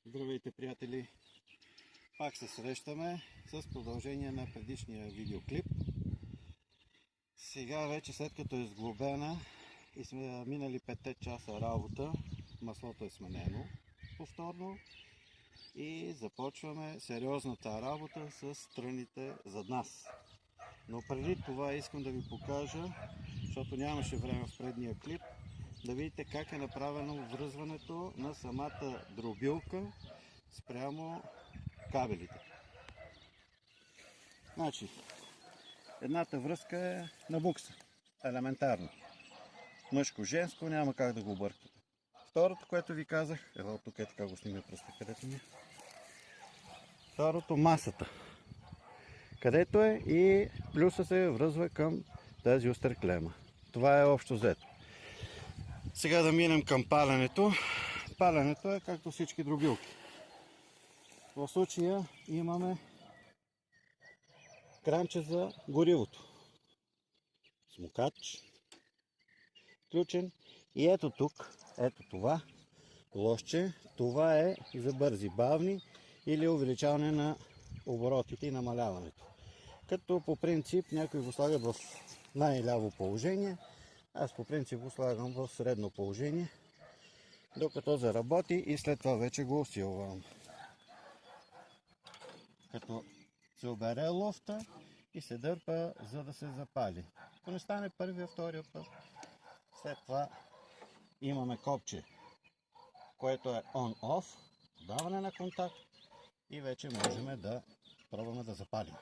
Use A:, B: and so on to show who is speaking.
A: Здравейте, приятели! Пак се срещаме с продължение на предишния видеоклип. Сега вече, след като е сглобена и сме минали 5 часа работа, маслото е сменено повторно и започваме сериозната работа с тръните зад нас. Но преди това искам да ви покажа, защото нямаше време в предния клип, да видите как е направено връзването на самата дробилка спрямо кабелите. Значи, едната връзка е на букса, елементарно. Мъжко-женско, няма как да го бъркате. Второто, което ви казах, ево тук е така, го снимя пръста, където ми е. Второто, масата, където е, и плюса се връзва към тази остър клема. Това е общо взето. Сега да минем към паленето. Паленето е както всички дробилки. В случая имаме кранче за горивото, смукач, включен, и ето тук, ето това лошче, това е за бързи, бавни или увеличаване на оборотите и намаляването. Като по принцип някои го слагат в най-ляво положение, аз по принцип го слагам в средно положение, докато заработи, и след това вече го усилвам. Като се обере лофта и се дърпа, за да се запали. Ако не стане първия, втория път, след това имаме копче, което е on-off, даване на контакт, и вече можем да пробваме да запалим.